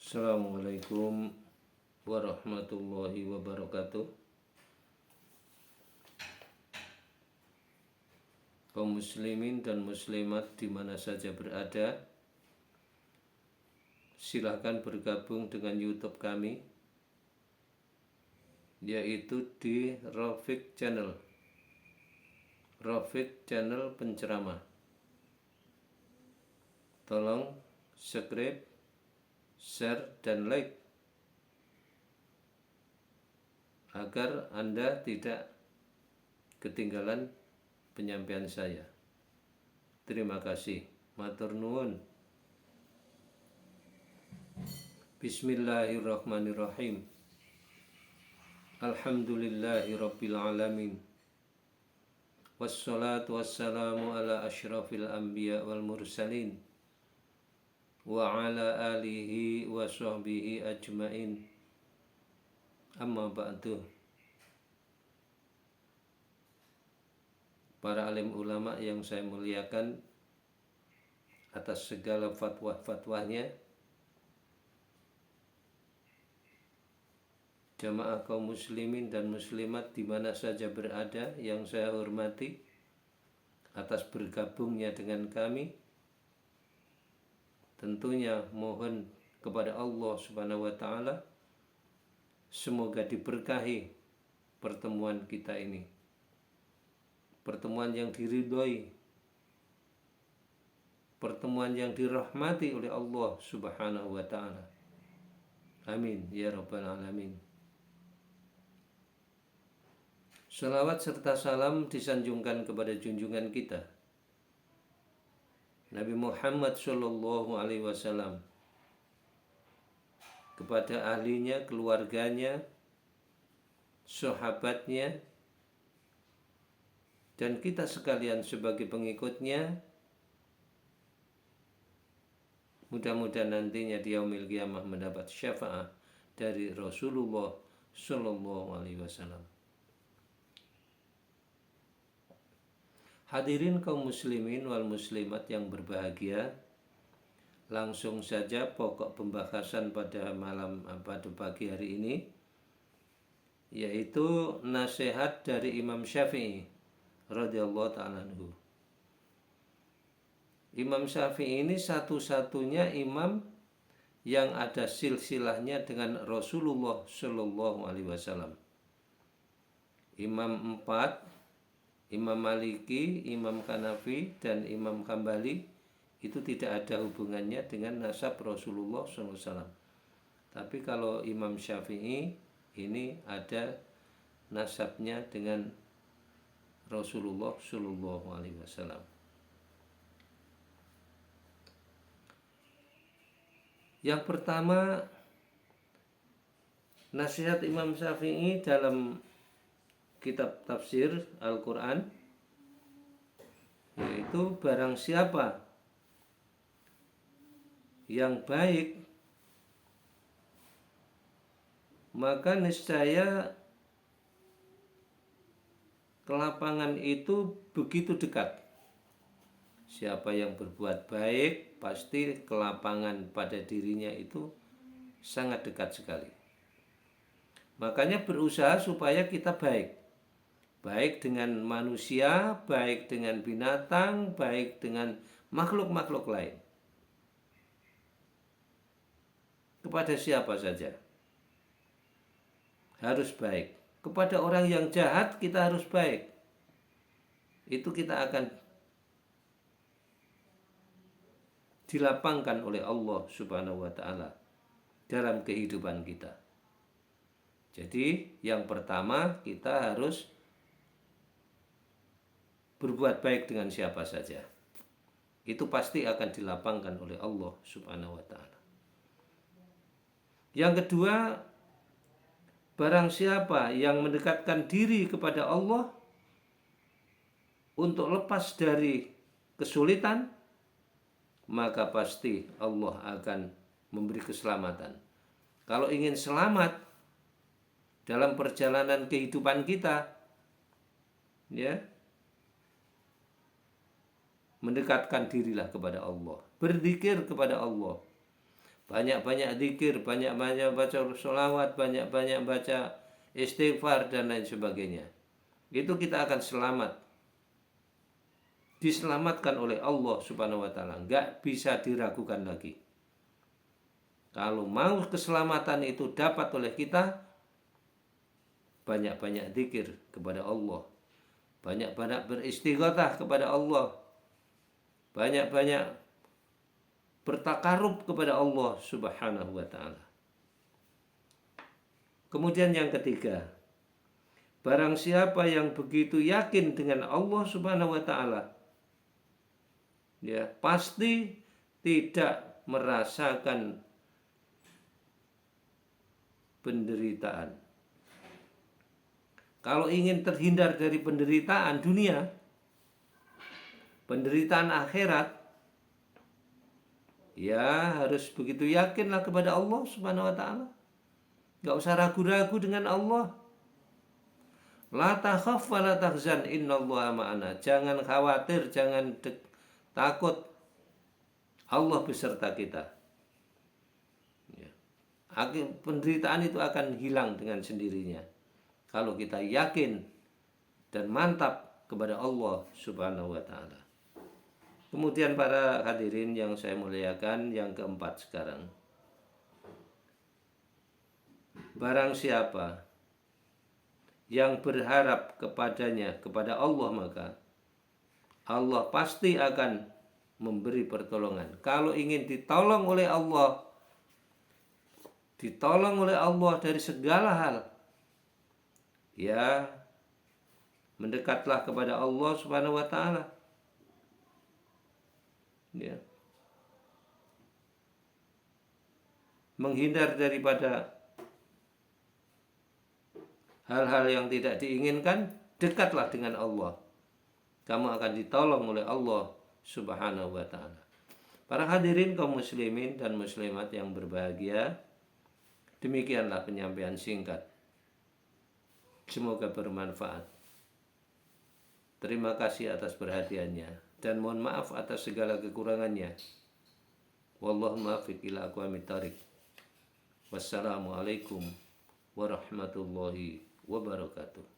Assalamualaikum warahmatullahi wabarakatuh. Kaum muslimin dan muslimat di mana saja berada, silakan bergabung dengan YouTube kami, yaitu di Rafiq Channel. Rafiq Channel Penceramah. Tolong subscribe, share, dan like agar Anda tidak ketinggalan penyampaian saya. Terima kasih. Matur nuwun. Bismillahirrahmanirrahim. Alhamdulillahirabbil alamin. Wassalatu wassalamu ala asyrafil anbiya wal mursalin wa ala alihi wa sahbihi ajmain. Amma ba'du. Para alim ulama yang saya muliakan atas segala fatwa-fatwanya, jamaah kaum muslimin dan muslimat di mana saja berada yang saya hormati, atas bergabungnya dengan kami, tentunya mohon kepada Allah Subhanahu wa taala semoga diberkahi pertemuan kita ini, pertemuan yang diridhoi, pertemuan yang dirahmati oleh Allah Subhanahu wa taala. Amin ya rabbal alamin. Salawat serta salam disanjungkan kepada junjungan kita Nabi Muhammad Sallallahu Alaihi Wasallam, kepada ahlinya, keluarganya, sahabatnya, dan kita sekalian sebagai pengikutnya. Mudah-mudahan nantinya di yaumil qiyamah mendapat syafaat dari Rasulullah Sallallahu Alaihi Wasallam. Hadirin kaum muslimin wal muslimat yang berbahagia, langsung saja pokok pembahasan pada pagi hari ini, yaitu nasihat dari Imam Syafi'i radhiyallahu ta'ala anhu. Imam Syafi'i ini satu-satunya imam yang ada silsilahnya dengan Rasulullah Shallallahu Alaihi Wasallam. Imam 4, Imam Maliki, Imam Hanafi, dan Imam Hambali itu tidak ada hubungannya dengan nasab Rasulullah SAW. Tapi kalau Imam Syafi'i ini ada nasabnya dengan Rasulullah SAW. Yang pertama, nasihat Imam Syafi'i dalam kitab tafsir Al-Quran, yaitu barang siapa yang baik, maka niscaya kelapangan itu begitu dekat. Siapa yang berbuat baik, pasti kelapangan pada dirinya itu sangat dekat sekali. Makanya berusaha supaya kita baik. Baik dengan manusia, baik dengan binatang, baik dengan makhluk-makhluk lain. Kepada siapa saja harus baik. Kepada orang yang jahat kita harus baik. Itu kita akan dilapangkan oleh Allah Subhanahu wa taala dalam kehidupan kita. Jadi yang pertama, kita harus berbuat baik dengan siapa saja. Itu pasti akan dilapangkan oleh Allah Subhanahu wa taala. Yang kedua, barang siapa yang mendekatkan diri kepada Allah untuk lepas dari kesulitan, maka pasti Allah akan memberi keselamatan. Kalau ingin selamat dalam perjalanan kehidupan kita, ya, mendekatkan dirilah kepada Allah, berzikir kepada Allah, banyak-banyak zikir, banyak-banyak baca sholawat, banyak-banyak baca istighfar dan lain sebagainya. Itu kita akan selamat. Diselamatkan oleh Allah Subhanahu wa taala, nggak bisa diragukan lagi. Kalau mau keselamatan itu dapat oleh kita, banyak-banyak zikir kepada Allah, banyak-banyak beristighatsah kepada Allah, banyak-banyak bertakarub kepada Allah Subhanahu wa taala. Kemudian yang ketiga, barang siapa yang begitu yakin dengan Allah Subhanahu wa taala, ya pasti tidak merasakan penderitaan. Kalau ingin terhindar dari penderitaan dunia, penderitaan akhirat, ya harus begitu yakinlah kepada Allah Subhanahu wa taala. Gak usah ragu-ragu dengan Allah. La takhaf wa la tahzan innallaha ma'ana. Jangan khawatir, jangan takut. Allah beserta kita. Penderitaan itu akan hilang dengan sendirinya kalau kita yakin dan mantap kepada Allah Subhanahu wa taala. Kemudian para hadirin yang saya muliakan, yang keempat sekarang. Barang siapa yang berharap kepadanya, kepada Allah, maka Allah pasti akan memberi pertolongan. Kalau ingin ditolong oleh Allah, ditolong oleh Allah dari segala hal, ya mendekatlah kepada Allah Subhanahu wa taala. Ya. Menghindar daripada hal-hal yang tidak diinginkan, dekatlah dengan Allah. Kamu akan ditolong oleh Allah Subhanahu wa taala. Para hadirin kaum muslimin dan muslimat yang berbahagia, demikianlah penyampaian singkat. Semoga bermanfaat. Terima kasih atas perhatiannya dan mohon maaf atas segala kekurangannya. Wallahu muwaffiq ila aqwamit thoriq. Wassalamualaikum warahmatullahi wabarakatuh.